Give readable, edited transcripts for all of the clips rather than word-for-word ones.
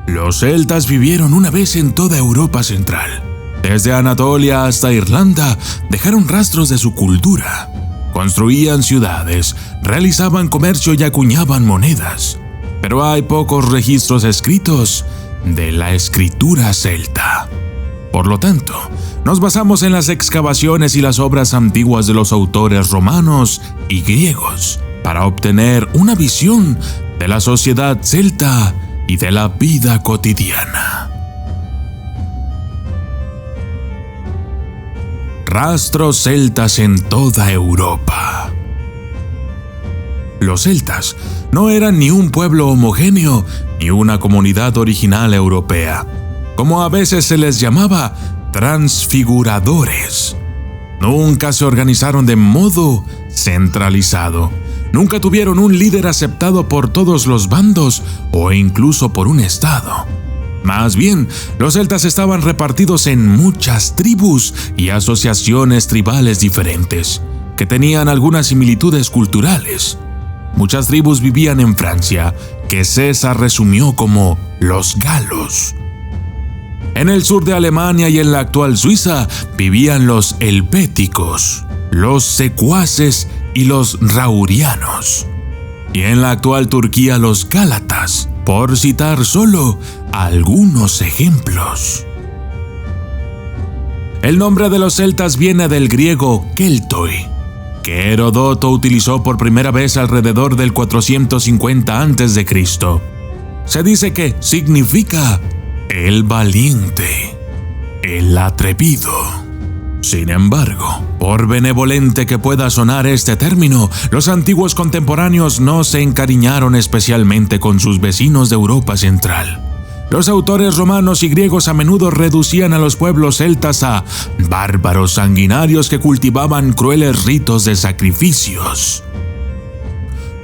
Los celtas vivieron una vez en toda Europa central. Desde Anatolia hasta Irlanda dejaron rastros de su cultura. Construían ciudades, realizaban comercio y acuñaban monedas. Pero hay pocos registros escritos de la escritura celta. Por lo tanto, nos basamos en las excavaciones y las obras antiguas de los autores romanos y griegos para obtener una visión de la sociedad celta y de la vida cotidiana. Rastros celtas en toda Europa. Los celtas no eran ni un pueblo homogéneo ni una comunidad original europea, como a veces se les llamaba transfiguradores. Nunca se organizaron de modo centralizado. Nunca tuvieron un líder aceptado por todos los bandos o incluso por un estado. Más bien, los celtas estaban repartidos en muchas tribus y asociaciones tribales diferentes, que tenían algunas similitudes culturales. Muchas tribus vivían en Francia, que César resumió como los galos. En el sur de Alemania y en la actual Suiza vivían los helvéticos, los secuaces y los raurianos. Y en la actual Turquía los gálatas, por citar solo algunos ejemplos. El nombre de los celtas viene del griego keltoi, que Heródoto utilizó por primera vez alrededor del 450 a.C. Se dice que significa el valiente, el atrevido. Sin embargo, por benevolente que pueda sonar este término, los antiguos contemporáneos no se encariñaron especialmente con sus vecinos de Europa central. Los autores romanos y griegos a menudo reducían a los pueblos celtas a bárbaros sanguinarios que cultivaban crueles ritos de sacrificios.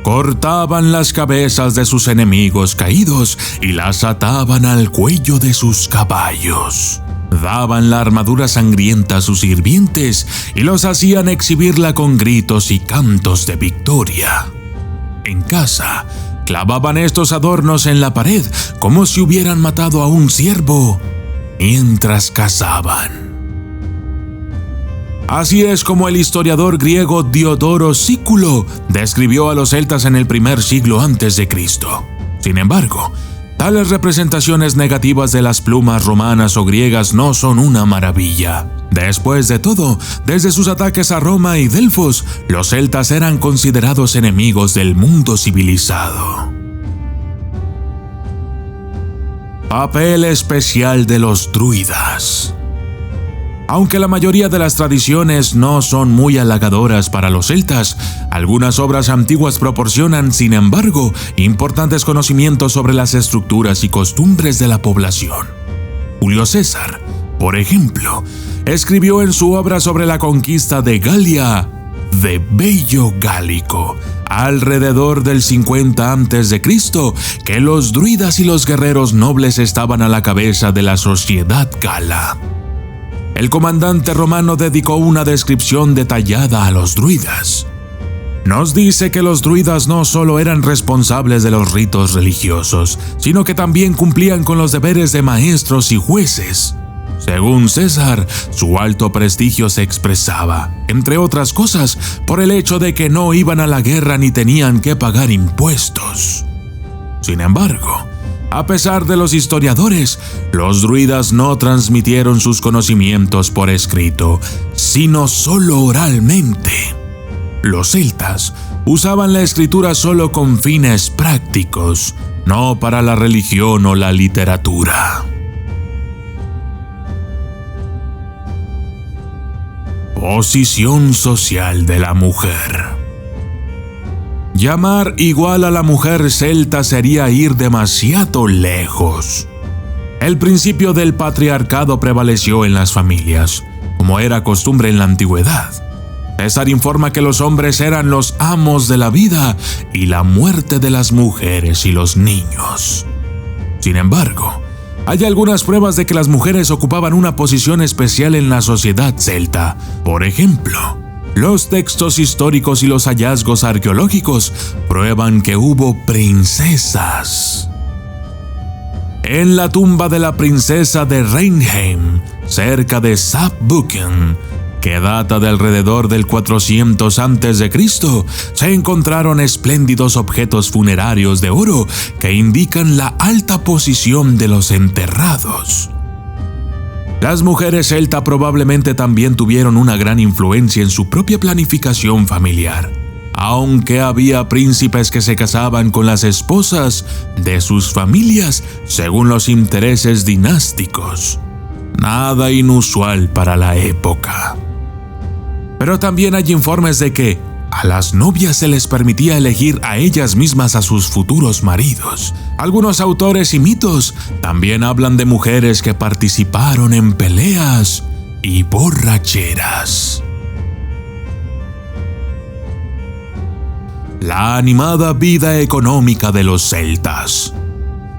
Cortaban las cabezas de sus enemigos caídos y las ataban al cuello de sus caballos. Daban la armadura sangrienta a sus sirvientes y los hacían exhibirla con gritos y cantos de victoria. En casa, clavaban estos adornos en la pared como si hubieran matado a un ciervo mientras cazaban. Así es como el historiador griego Diodoro Sículo describió a los celtas en el primer siglo a.C. Sin embargo, tales representaciones negativas de las plumas romanas o griegas no son una maravilla. Después de todo, desde sus ataques a Roma y Delfos, los celtas eran considerados enemigos del mundo civilizado. Papel especial de los druidas. Aunque la mayoría de las tradiciones no son muy halagadoras para los celtas, algunas obras antiguas proporcionan, sin embargo, importantes conocimientos sobre las estructuras y costumbres de la población. Julio César, por ejemplo, escribió en su obra sobre la conquista de Galia, de Bello Gálico, alrededor del 50 a.C., que los druidas y los guerreros nobles estaban a la cabeza de la sociedad gala. El comandante romano dedicó una descripción detallada a los druidas. Nos dice que los druidas no solo eran responsables de los ritos religiosos, sino que también cumplían con los deberes de maestros y jueces. Según César, su alto prestigio se expresaba, entre otras cosas, por el hecho de que no iban a la guerra ni tenían que pagar impuestos. Sin embargo, a pesar de los historiadores, los druidas no transmitieron sus conocimientos por escrito, sino solo oralmente. Los celtas usaban la escritura solo con fines prácticos, no para la religión o la literatura. Posición social de la mujer. Llamar igual a la mujer celta sería ir demasiado lejos. El principio del patriarcado prevaleció en las familias, como era costumbre en la antigüedad. César informa que los hombres eran los amos de la vida y la muerte de las mujeres y los niños. Sin embargo, hay algunas pruebas de que las mujeres ocupaban una posición especial en la sociedad celta. Por ejemplo, los textos históricos y los hallazgos arqueológicos prueban que hubo princesas. En la tumba de la princesa de Reinheim, cerca de Saarbrücken, que data de alrededor del 400 a.C., se encontraron espléndidos objetos funerarios de oro que indican la alta posición de los enterrados. Las mujeres celta probablemente también tuvieron una gran influencia en su propia planificación familiar, aunque había príncipes que se casaban con las esposas de sus familias según los intereses dinásticos. Nada inusual para la época. Pero también hay informes de que a las novias se les permitía elegir a ellas mismas a sus futuros maridos. Algunos autores y mitos también hablan de mujeres que participaron en peleas y borracheras. La animada vida económica de los celtas.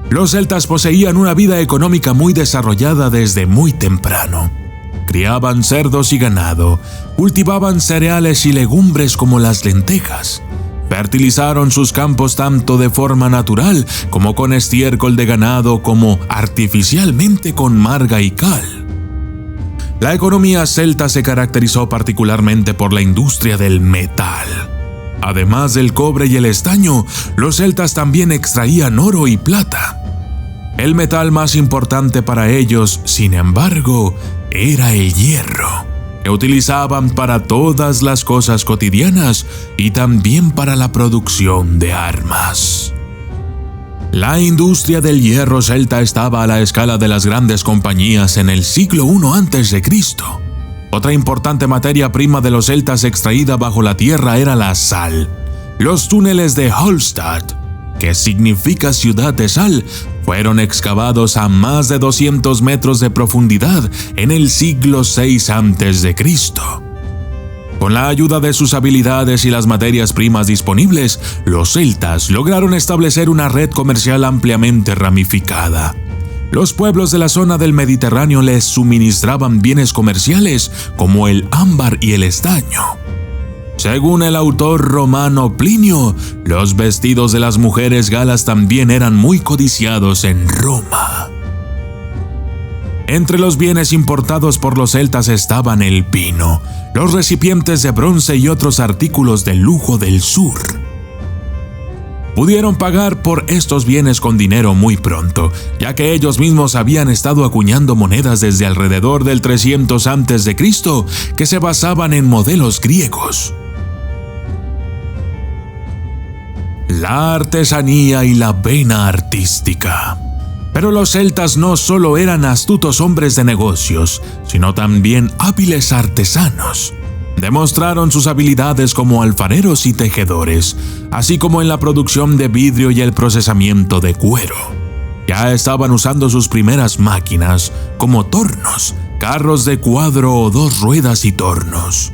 Los celtas poseían una vida económica muy desarrollada desde muy temprano. Criaban cerdos y ganado, cultivaban cereales y legumbres como las lentejas. Fertilizaron sus campos tanto de forma natural como con estiércol de ganado como artificialmente con marga y cal. La economía celta se caracterizó particularmente por la industria del metal. Además del cobre y el estaño, los celtas también extraían oro y plata. El metal más importante para ellos, sin embargo, era el hierro, que utilizaban para todas las cosas cotidianas y también para la producción de armas. La industria del hierro celta estaba a la escala de las grandes compañías en el siglo I a.C. Otra importante materia prima de los celtas extraída bajo la tierra era la sal. Los túneles de Hallstatt, que significa ciudad de sal, fueron excavados a más de 200 metros de profundidad en el siglo VI a.C. Con la ayuda de sus habilidades y las materias primas disponibles, los celtas lograron establecer una red comercial ampliamente ramificada. Los pueblos de la zona del Mediterráneo les suministraban bienes comerciales como el ámbar y el estaño. Según el autor romano Plinio, los vestidos de las mujeres galas también eran muy codiciados en Roma. Entre los bienes importados por los celtas estaban el pino, los recipientes de bronce y otros artículos de lujo del sur. Pudieron pagar por estos bienes con dinero muy pronto, ya que ellos mismos habían estado acuñando monedas desde alrededor del 300 a.C. que se basaban en modelos griegos. La artesanía y la vena artística. Pero los celtas no solo eran astutos hombres de negocios, sino también hábiles artesanos. Demostraron sus habilidades como alfareros y tejedores, así como en la producción de vidrio y el procesamiento de cuero. Ya estaban usando sus primeras máquinas, como tornos, carros de cuadro o dos ruedas y tornos.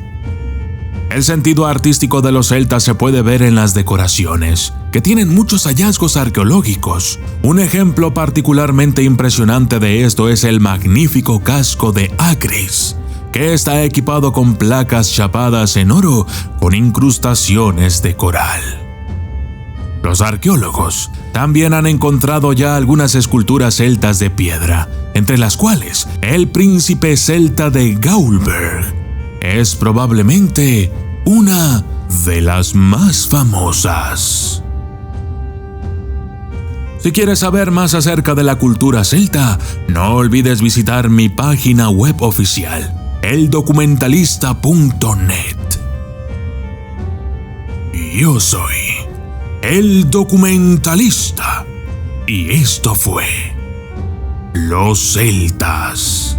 El sentido artístico de los celtas se puede ver en las decoraciones, que tienen muchos hallazgos arqueológicos. Un ejemplo particularmente impresionante de esto es el magnífico casco de Agris, que está equipado con placas chapadas en oro con incrustaciones de coral. Los arqueólogos también han encontrado ya algunas esculturas celtas de piedra, entre las cuales el príncipe celta de Gaulberg es probablemente una de las más famosas. Si quieres saber más acerca de la cultura celta, no olvides visitar mi página web oficial, eldocumentalista.net. Yo soy El Documentalista y esto fue Los Celtas.